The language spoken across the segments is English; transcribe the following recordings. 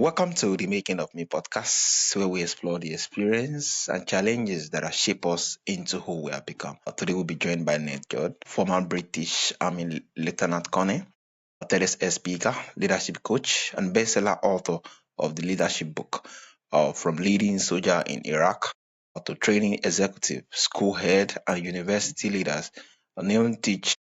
Welcome to the Making of Me podcast, where we explore the experience and challenges that have shaped us into who we have become. Today, we'll be joined by Neil Jurd, former British Army Lieutenant Colonel, a TEDx speaker, leadership coach, and bestseller author of the leadership book, From Leading Soldier in Iraq to Training Executive, School Head, and University Leaders. Neil teach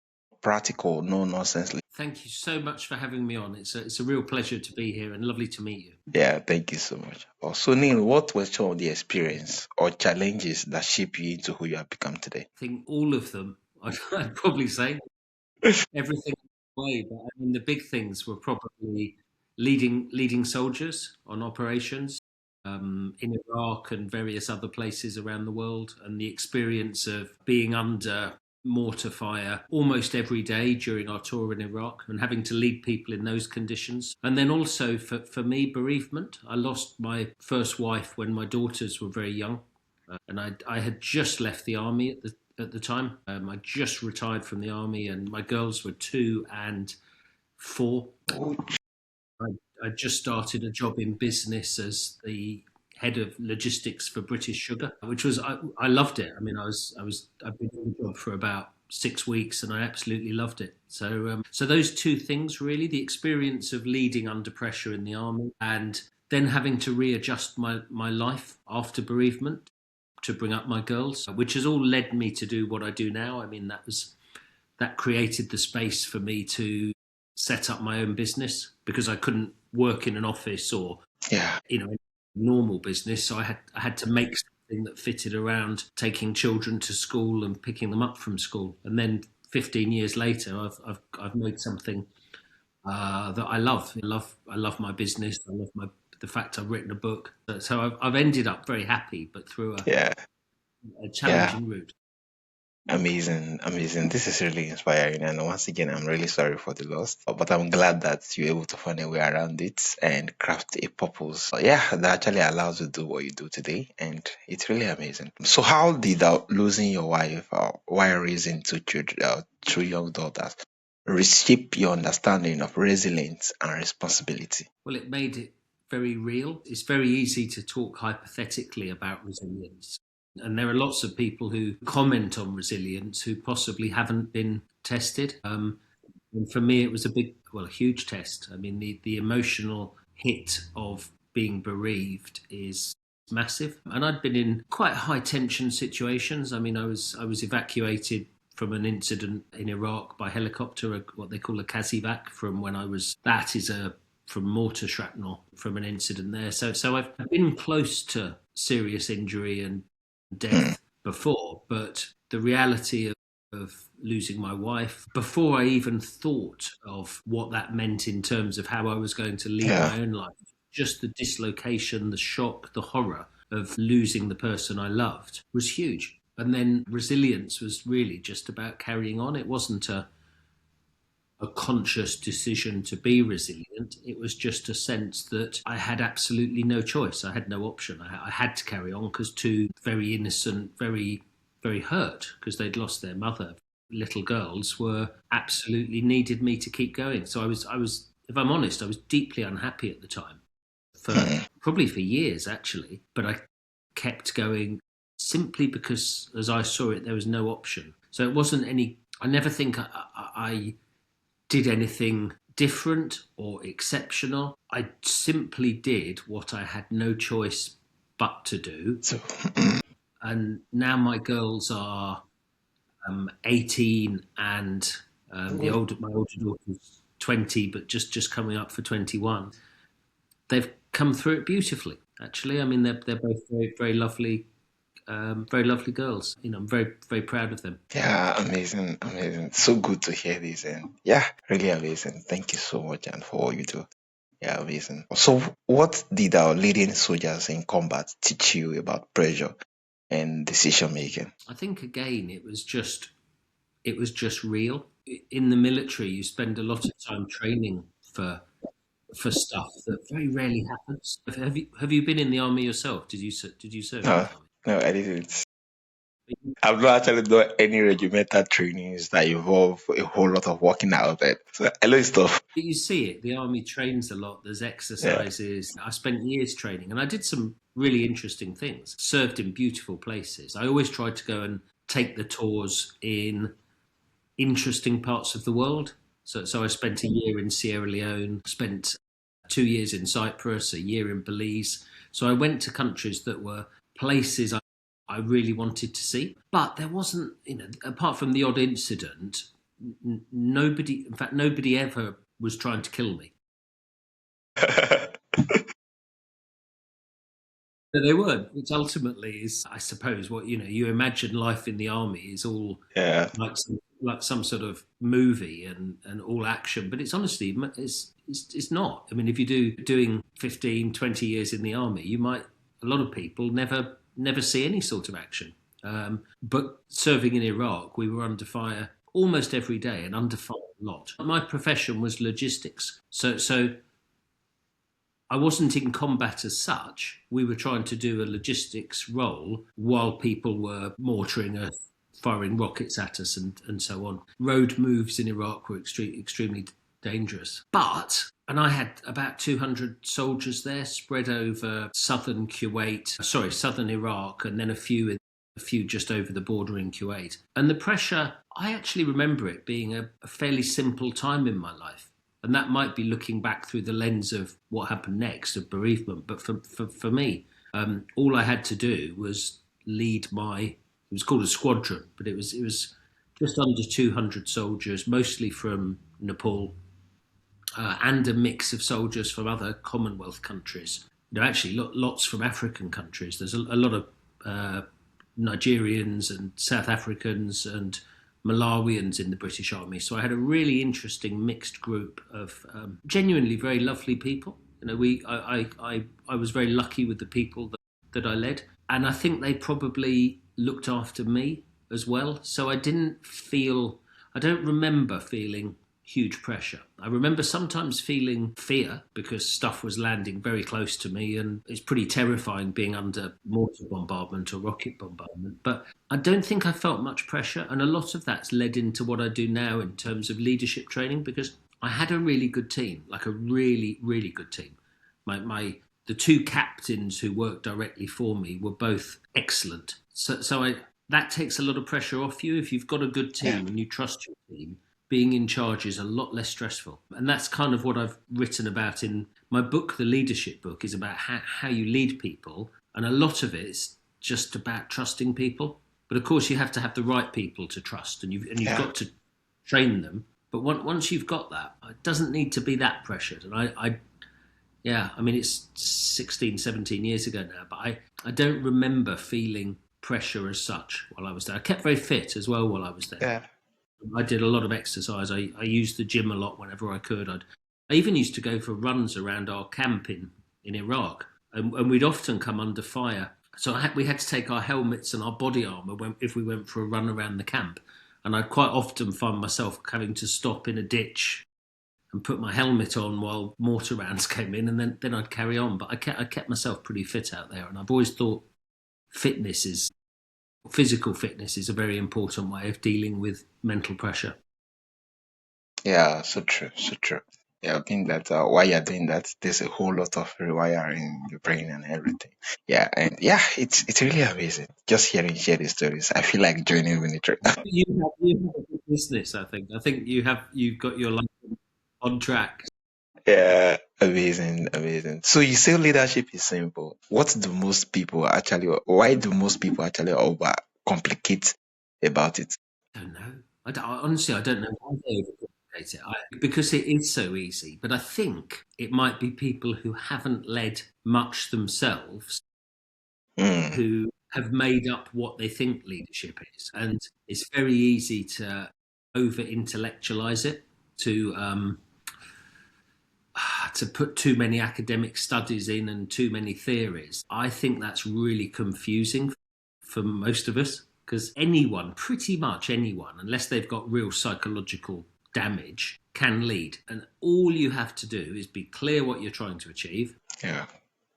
practical, no nonsense. Thank you so much for having me on. It's a real pleasure to be here and lovely to meet you. Yeah, thank you so much. So, Neil, what was some of the experience or challenges that shape you into who you have become today? I think all of them, I'd probably say everything way, but I mean the big things were probably leading soldiers on operations in Iraq and various other places around the world, and the experience of being under mortar fire almost every day during our tour in Iraq and having to lead people in those conditions. And then also for me, bereavement. I lost my first wife when my daughters were very young, and I had just left the army at the time. I just retired from the army, and my girls were 2 and 4. I just started a job in business as the head of logistics for British Sugar, which was I loved it. I mean, I've been in the job for about 6 weeks, and I absolutely loved it. So those two things really: the experience of leading under pressure in the army, and then having to readjust my life after bereavement to bring up my girls, which has all led me to do what I do now. I mean, that created the space for me to set up my own business, because I couldn't work in an office or normal business. So I had to make something that fitted around taking children to school and picking them up from school. And then 15 years later, I've made something that I love. I love my business. I love the fact I've written a book. So I've ended up very happy, but through a challenging route. Amazing. This is really inspiring. And once again, I'm really sorry for the loss, but I'm glad that you're able to find a way around it and craft a purpose. That actually allows you to do what you do today. And it's really amazing. So how did losing your wife while raising 2 children, 2 young daughters, reshape your understanding of resilience and responsibility? Well, it made it very real. It's very easy to talk hypothetically about resilience. And there are lots of people who comment on resilience who possibly haven't been tested. And for me, it was a huge test. I mean, the emotional hit of being bereaved is massive. And I'd been in quite high tension situations. I mean, I was evacuated from an incident in Iraq by helicopter, what they call a Kazivac, from mortar shrapnel from an incident there. So I've been close to serious injury and death before, but the reality of losing my wife, before I even thought of what that meant in terms of how I was going to lead my own life, just the dislocation, the shock, the horror of losing the person I loved was huge. And then resilience was really just about carrying on. It wasn't a conscious decision to be resilient. It was just a sense that I had absolutely no choice. I had no option. I had to carry on, because 2 very innocent, very, very hurt because they'd lost their mother, little girls, were absolutely needed me to keep going. So I was, if I'm honest, I was deeply unhappy at the time, probably for years actually, but I kept going simply because, as I saw it, there was no option. So it wasn't I never think I did anything different or exceptional. I simply did what I had no choice but to do. And now my girls are 18 and my older daughter's 20, but just coming up for 21. They've come through it beautifully, actually. I mean, they're both very, very lovely. Very lovely girls. I'm very, very proud of them. Yeah, amazing. So good to hear this, and really amazing. Thank you so much, and for all you do. Yeah, amazing. So, what did our leading soldiers in combat teach you about pressure and decision making? I think again, it was just real. In the military, you spend a lot of time training for stuff that very rarely happens. Have you been in the army yourself? Did you serve? No, I didn't. I've not actually done any regimental trainings that involve a whole lot of working out there. So I know it's tough. You see it. The army trains a lot. There's Yeah. exercises. I spent years training, and I did some really interesting things. Served in beautiful places. I always tried to go and take the tours in interesting parts of the world. So I spent a year in Sierra Leone, spent 2 years in Cyprus, a year in Belize. So I went to countries that were places I really wanted to see. But there wasn't, apart from the odd incident, nobody, in fact, nobody ever was trying to kill me. No, they weren't, which ultimately is, I suppose, what you imagine life in the army is all Yeah. like some sort of movie and all action, but it's honestly it's not. I mean, if you doing 15, 20 years in the army, you might a lot of people never see any sort of action. But serving in Iraq, we were under fire almost every day and under fire a lot. My profession was logistics, so I wasn't in combat as such. We were trying to do a logistics role while people were mortaring us, firing rockets at us, and so on. Road moves in Iraq were extremely dangerous. And I had about 200 soldiers there spread over southern Kuwait, sorry, southern Iraq, and then a few just over the border in Kuwait. And the pressure, I actually remember it being a fairly simple time in my life. And that might be looking back through the lens of what happened next, of bereavement. But for me, all I had to do was lead it was called a squadron, but it was just under 200 soldiers, mostly from Nepal, and a mix of soldiers from other Commonwealth countries. Actually, lots from African countries. There's a lot of Nigerians and South Africans and Malawians in the British Army. So I had a really interesting mixed group of genuinely very lovely people. I was very lucky with the people that I led, and I think they probably looked after me as well. So I don't remember feeling huge pressure. I remember sometimes feeling fear because stuff was landing very close to me, and it's pretty terrifying being under mortar bombardment or rocket bombardment. But I don't think I felt much pressure, and a lot of that's led into what I do now in terms of leadership training because I had a really good team, like a really, really good team. The two captains who worked directly for me were both excellent. That takes a lot of pressure off you if you've got a good Yeah. team and you trust your team. Being in charge is a lot less stressful. And that's kind of what I've written about in my book. The leadership book is about how you lead people. And a lot of it is just about trusting people. But of course, you have to have the right people to trust, and you've Yeah. got to train them. But once you've got that, it doesn't need to be that pressured. And yeah, I mean, it's 16, 17 years ago now, but I don't remember feeling pressure as such while I was there. I kept very fit as well while I was there. Yeah. I did a lot of exercise. I used the gym a lot whenever I could. I even used to go for runs around our camp in Iraq, and we'd often come under fire. So we had to take our helmets and our body armor if we went for a run around the camp. And I'd quite often find myself having to stop in a ditch and put my helmet on while mortar rounds came in, and then I'd carry on. But I kept myself pretty fit out there, and I've always thought physical fitness is a very important way of dealing with mental pressure. Yeah. So true. So true. Yeah, I think that while you're doing that, there's a whole lot of rewiring in your brain and everything. Yeah, and yeah, it's really amazing. Just share the stories. I feel like joining military. You have a good business, I think. I think you've got your life on track. Yeah, amazing, amazing. So you say leadership is simple. Why do most people actually over complicate about it? I don't know. Honestly, I don't know why they overcomplicate it. Because it is so easy. But I think it might be people who haven't led much themselves, Mm, who have made up what they think leadership is, and it's very easy to over intellectualize it, to put too many academic studies in and too many theories. I think that's really confusing for most of us because pretty much anyone, unless they've got real psychological damage, can lead. And all you have to do is be clear what you're trying to achieve yeah,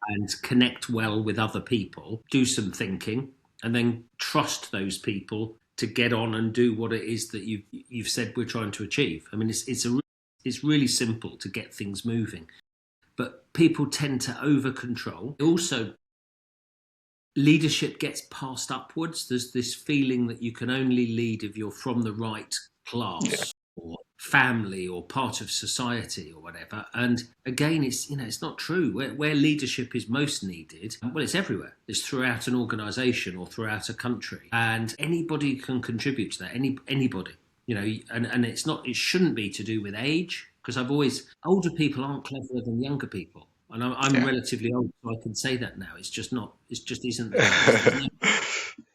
and connect well with other people, do some thinking, and then trust those people to get on and do what it is that you've said we're trying to achieve. I mean, it's really simple to get things moving, but people tend to over control. Also, leadership gets passed upwards. There's this feeling that you can only lead if you're from the right Yeah. class or family or part of society or whatever. And again, it's not true. Where leadership is most needed, well, it's everywhere. It's throughout an organisation or throughout a country, and anybody can contribute to that. Anybody, and it's not. It shouldn't be to do with age, because older people aren't cleverer than younger people. And I'm Yeah. relatively old, so I can say that now. It's just not. It just isn't the case.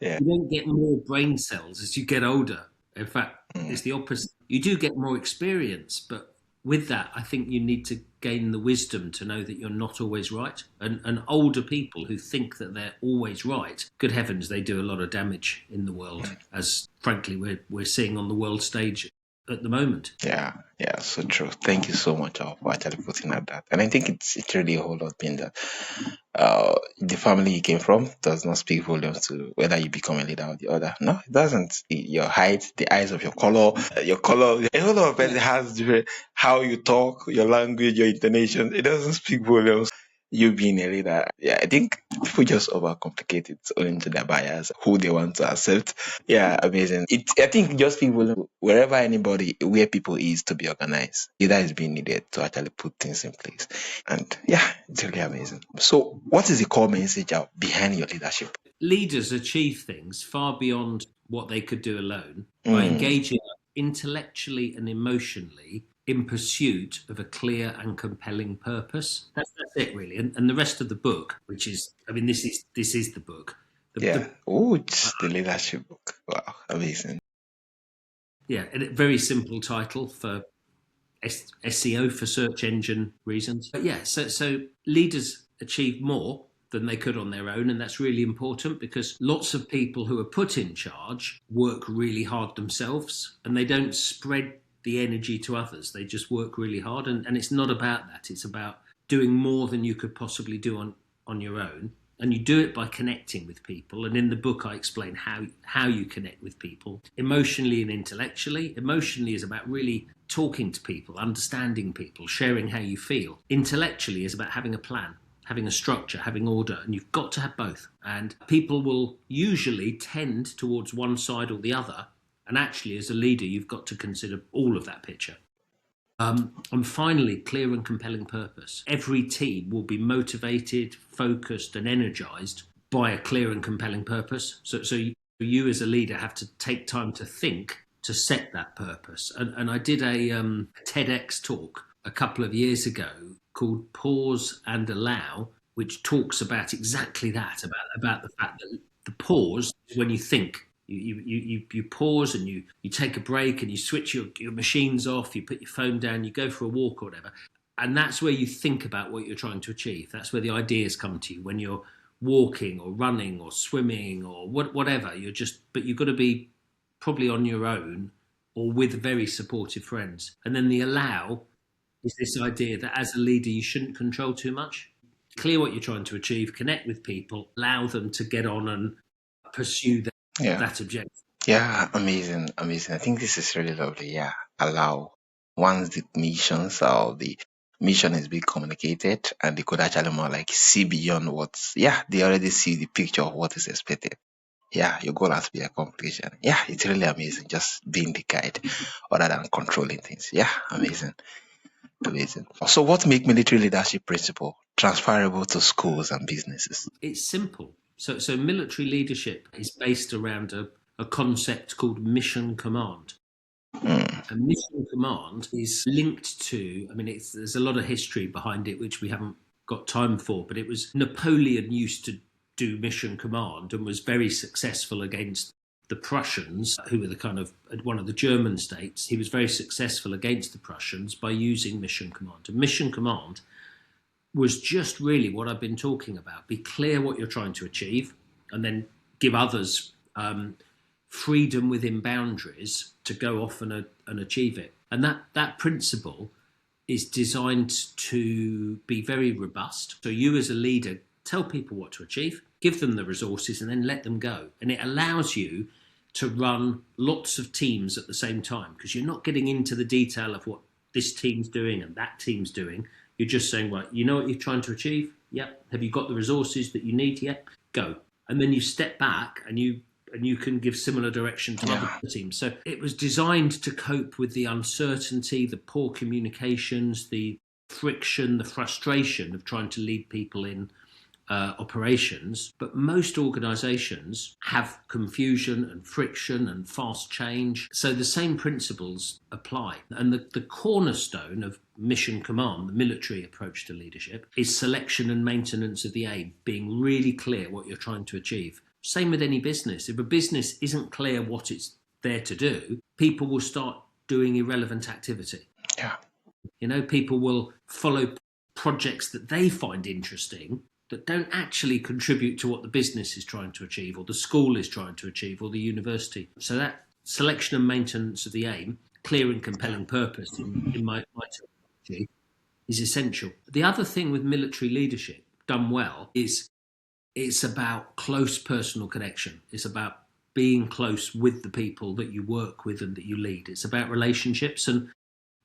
Yeah. You don't get more brain cells as you get older. In fact, Mm. it's the opposite. You do get more experience, but with that, I think you need to gain the wisdom to know that you're not always right. And older people who think that they're always right, good heavens, they do a lot of damage in the world, as frankly we're seeing on the world stage at the moment. Yeah, yeah, so true. Thank you so much for actually putting at that. And I think it's really a whole lot being that the family you came from does not speak volumes to whether you become a leader or the other. No, it doesn't. Your height, the eyes of your color, a whole lot of it Yeah. has different, how you talk, your language, your intonation. It doesn't speak volumes. You being a leader. Yeah, I think people just overcomplicate it owing to their bias, who they want to accept. Yeah, amazing. I think just people, wherever anybody, where people is to be organized, leader is being needed to actually put things in place. And yeah, it's really amazing. So, what is the core message out behind your leadership? Leaders achieve things far beyond what they could do alone by Mm, engaging intellectually and emotionally in pursuit of a clear and compelling purpose. That's it, really. And the rest of the book, which is, I mean, this is the book. yeah. The Oh, it's the leadership book. Wow, amazing. Yeah, a very simple title for SEO, for search engine reasons. But yeah, so leaders achieve more than they could on their own, and that's really important because lots of people who are put in charge work really hard themselves, and they don't spread the energy to others. They just work really hard, and it's not about that. It's about doing more than you could possibly do on your own, and you do it by connecting with people. And in the book I explain how you connect with people emotionally and intellectually. Emotionally is about really talking to people, understanding people, sharing how you feel. Intellectually is about having a plan, having a structure, having order, and you've got to have both. And people will usually tend towards one side or the other, and actually as a leader you've got to consider all of that picture. And finally, clear and compelling purpose. Every team will be motivated, focused, and energized by a clear and compelling purpose. So you as a leader have to take time to think to set that purpose. And I did a TEDx talk a couple of years ago called Pause and Allow, which talks about exactly that, about the fact that the pause is when you think. You pause and you take a break and you switch your machines off, you put your phone down, you go for a walk or whatever. And that's where you think about what you're trying to achieve. That's where the ideas come to you when you're walking or running or swimming or whatever. But you've got to be probably on your own or with very supportive friends. And then the allow is this idea that as a leader, you shouldn't control too much. Clear what you're trying to achieve, connect with people, allow them to get on and pursue Yeah. that objective. Yeah, amazing, amazing. I think this is really lovely. Yeah, allow once the missions or the mission is being communicated, and they could actually more like see beyond what's. Yeah, they already see the picture of what is expected. Yeah, your goal has to be accomplished. And yeah, it's really amazing just being the guide other than controlling things. Yeah, amazing, amazing. So, what make military leadership principle transferable to schools and businesses? It's simple. So military leadership is based around a concept called mission command. Mm, A mission command is linked to, I mean, there's a lot of history behind it, which we haven't got time for, but it was Napoleon used to do mission command and was very successful against the Prussians, who were the kind of one of the German states. He was very successful against the Prussians by using mission command. And mission command was just really what I've been talking about. Be clear what you're trying to achieve, and then give others freedom within boundaries to go off and achieve it. And that principle is designed to be very robust. So you as a leader tell people what to achieve, give them the resources, and then let them go. And it allows you to run lots of teams at the same time, because you're not getting into the detail of what this team's doing and that team's doing. You're just saying, right, you know what you're trying to achieve? Yep. Have you got the resources that you need? Yep. Go. And then you step back and you can give similar direction to other teams. So it was designed to cope with the uncertainty, the poor communications, the friction, the frustration of trying to lead people in operations. But most organizations have confusion and friction and fast change. So the same principles apply. And the cornerstone of mission command, the military approach to leadership, is selection and maintenance of the aim, being really clear what you're trying to achieve. Same with any business. If a business isn't clear what it's there to do, people will start doing irrelevant activity. Yeah. People will follow projects that they find interesting that don't actually contribute to what the business is trying to achieve, or the school is trying to achieve, or the university. So that selection and maintenance of the aim, clear and compelling purpose in my terminology, is essential. The other thing with military leadership done well is it's about close personal connection. It's about being close with the people that you work with and that you lead. It's about relationships. And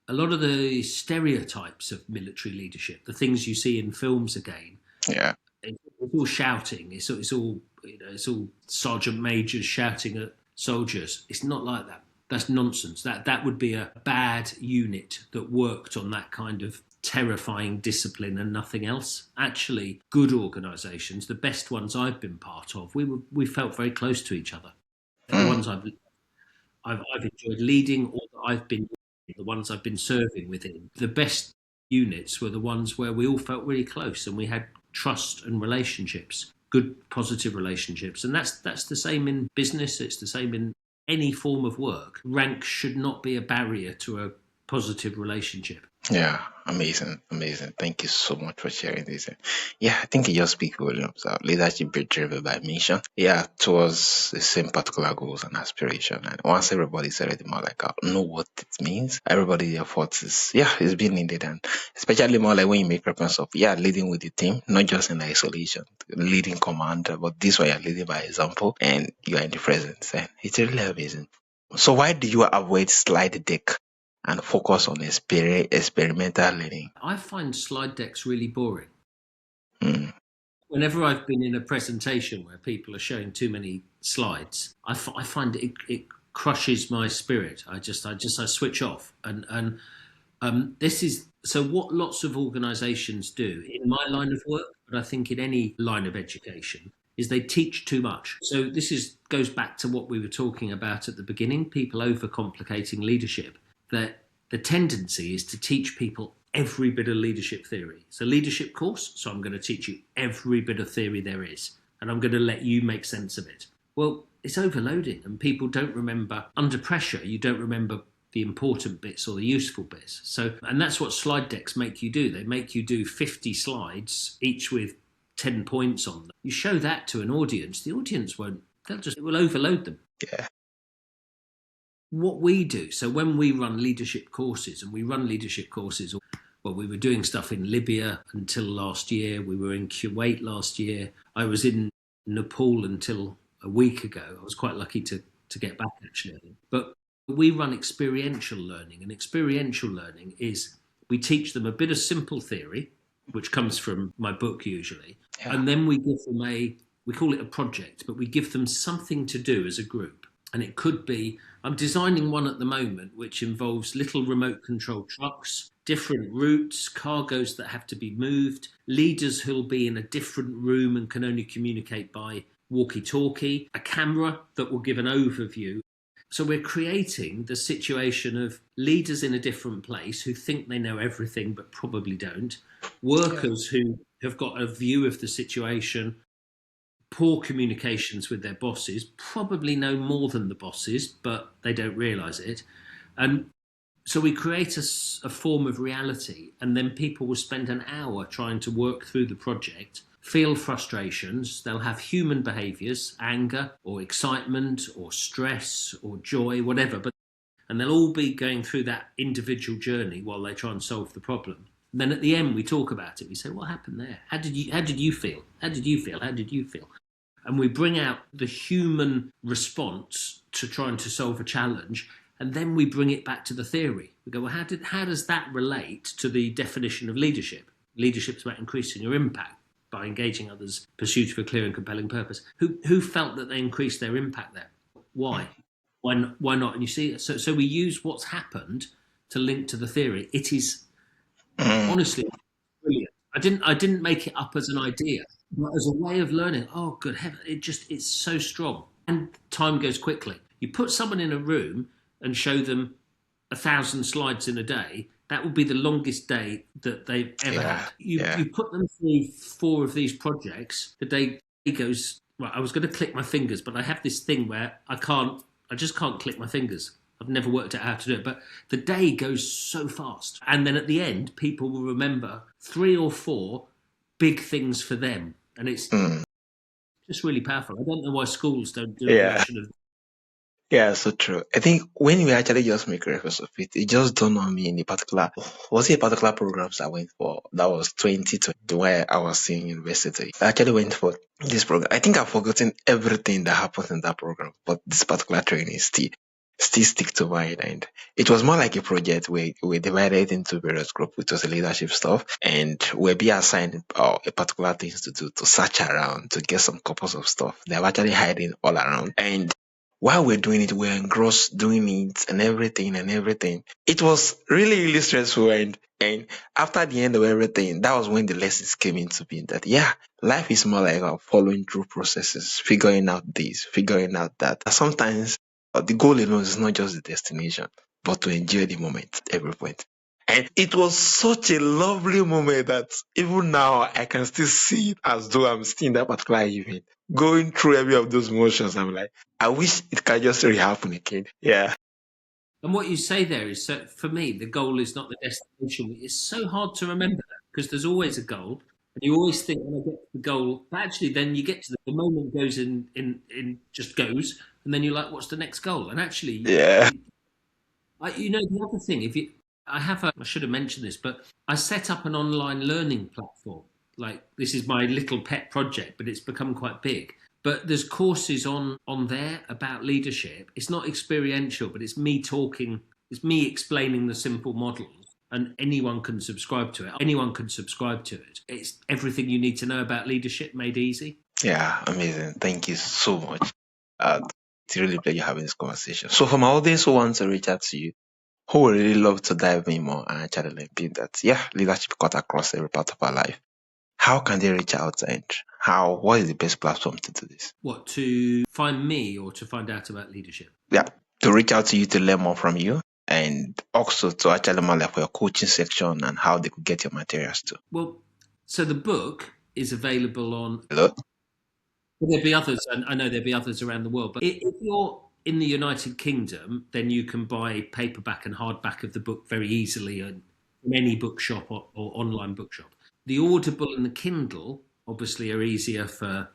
a lot of the stereotypes of military leadership, the things you see in films again, it's all shouting. It's all it's all sergeant majors shouting at soldiers. It's not like that. That's nonsense. That would be a bad unit that worked on that kind of terrifying discipline and nothing else. Actually, good organisations, the best ones I've been part of, we felt very close to each other. The ones I've enjoyed leading, or that I've been the ones I've been serving within. The best units were the ones where we all felt really close and we had trust and relationships, good positive relationships. And that's the same in business. It's the same in any form of work. Rank should not be a barrier to a positive relationship. Yeah, amazing. Thank you so much for sharing this. Yeah, I think it just speaks volumes. Leadership be driven by mission. Yeah, towards the same particular goals and aspiration. And once everybody's already more like know what it means, everybody efforts is being needed, and especially more like when you make reference of leading with the team, not just in isolation, leading command, but this way you're leading by example and you are in the presence, and it's really amazing. So why do you avoid slide deck and focus on experimental learning? I find slide decks really boring. Mm. Whenever I've been in a presentation where people are showing too many slides, I find it crushes my spirit. I switch off. And this is so what lots of organisations do in my line of work, but I think in any line of education, is they teach too much. So this goes back to what we were talking about at the beginning, people overcomplicating leadership. That the tendency is to teach people every bit of leadership theory. It's a leadership course, so I'm going to teach you every bit of theory there is, and I'm going to let you make sense of it. Well, it's overloading, and people don't remember, under pressure, you don't remember the important bits or the useful bits. So, and that's what slide decks make you do. They make you do 50 slides, each with 10 points on them. You show that to an audience, the audience it will overload them. Yeah. What we do, so when we run leadership courses, we were doing stuff in Libya until last year, we were in Kuwait last year, I was in Nepal until a week ago. I was quite lucky to get back actually. But we run experiential learning, and experiential learning is we teach them a bit of simple theory, which comes from my book usually, and then we give them we call it a project, but we give them something to do as a group. And it could be, I'm designing one at the moment which involves little remote control trucks, different routes, cargoes that have to be moved, leaders who'll be in a different room and can only communicate by walkie-talkie, a camera that will give an overview. So we're creating the situation of leaders in a different place who think they know everything but probably don't, workers who have got a view of the situation, poor communications with their bosses, probably know more than the bosses, but they don't realise it. And so we create a form of reality, and then people will spend an hour trying to work through the project, feel frustrations, they'll have human behaviours, anger or excitement or stress or joy, whatever, and they'll all be going through that individual journey while they try and solve the problem. And then at the end, we talk about it. We say, "What happened there? How did you feel? How did you feel? How did you feel?" And we bring out the human response to trying to solve a challenge, and then we bring it back to the theory. We go, well, how does that relate to the definition of leadership? Leadership is about increasing your impact by engaging others, pursuit of a clear and compelling purpose. Who felt that they increased their impact there? Why? Why not? And you see, so we use what's happened to link to the theory. It is honestly brilliant. I didn't make it up as an idea, but as a way of learning. Oh, good heaven! It's so strong, and time goes quickly. You put someone in a room and show them 1,000 slides in a day. That would be the longest day that they've ever had. You put them through 4 of these projects. The day goes. Well, I was going to click my fingers, but I have this thing where I can't. I just can't click my fingers. I've never worked out how to do it, but the day goes so fast. And then at the end, people will remember 3 or 4 big things for them. And it's just really powerful. I don't know why schools don't do a version of. Yeah, so true. I think when we actually just make reference of it, it just dawned on me in a particular, was it a particular programs I went for? That was 2020, where I was in university. I actually went for this program. I think I've forgotten everything that happened in that program, but this particular training still stick to mind. And it was more like a project where we divided into various groups, which was a leadership stuff, and we'll be assigned a particular things to do, to search around, to get some copies of stuff. They're actually hiding all around. And while we're doing it, we're engrossed doing it and everything and everything. It was really, really stressful. And after the end of everything, that was when the lessons came into being that, life is more like following through processes, figuring out this, figuring out that. Sometimes the goal alone is not just the destination, but to enjoy the moment at every point. And it was such a lovely moment that even now I can still see it as though I'm still in that particular event, going through every of those motions. I'm like, I wish it can just really happen again. Yeah. And what you say there is, so for me, the goal is not the destination. It's so hard to remember that because there's always a goal. And you always think, when I get to the goal, but actually then you get to the moment goes in just goes. And then you're like, what's the next goal? And actually, Yeah. the other thing, I should have mentioned this, but I set up an online learning platform. Like, this is my little pet project, but it's become quite big. But there's courses on there about leadership. It's not experiential, but it's me talking. It's me explaining the simple models, and anyone can subscribe to it. Anyone can subscribe to it. It's everything you need to know about leadership made easy. Yeah. Amazing. Thank you so much. It's really a pleasure having this conversation. So for my audience who wants to reach out to you, who would really love to dive in more and actually learn that, leadership cut across every part of our life. How can they reach out, and what is the best platform to do this? What, to find me or to find out about leadership? Yeah, to reach out to you to learn more from you, and also to actually more like for your coaching section and how they could get your materials too. Well, so the book is available on. Hello? There'll be others, and I know there'll be others around the world. But if you're in the United Kingdom, then you can buy paperback and hardback of the book very easily in any bookshop or online bookshop. The Audible and the Kindle obviously are easier for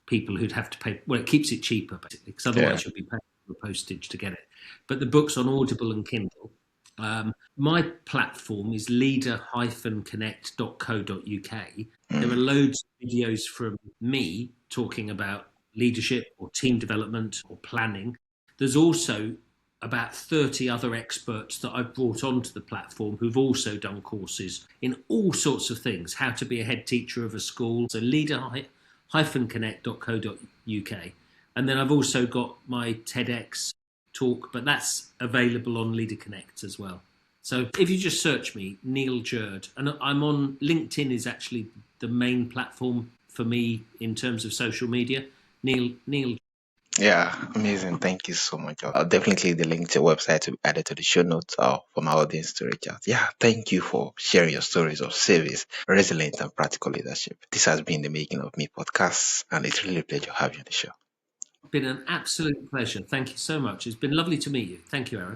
people who'd have to pay. Well, it keeps it cheaper basically, because otherwise you'll be paying for postage to get it. But the book's on Audible and Kindle. My platform is leader-connect.co.uk. There are loads of videos from me talking about leadership or team development or planning. There's also about 30 other experts that I've brought onto the platform who've also done courses in all sorts of things, how to be a head teacher of a school. So leader-connect.co.uk. And then I've also got my TEDx talk, but that's available on Leader Connect as well. So if you just search me, Neil Jurd, and I'm on LinkedIn is actually the main platform for me in terms of social media. Neil. Yeah, amazing. Thank you so much. I'll definitely the link to your website to be added to the show notes for my audience to reach out. Yeah, thank you for sharing your stories of service, resilience, and practical leadership. This has been the Making of Me podcast, and it's really a pleasure having you on the show. Been an absolute pleasure. Thank you so much. It's been lovely to meet you. Thank you, Aaron.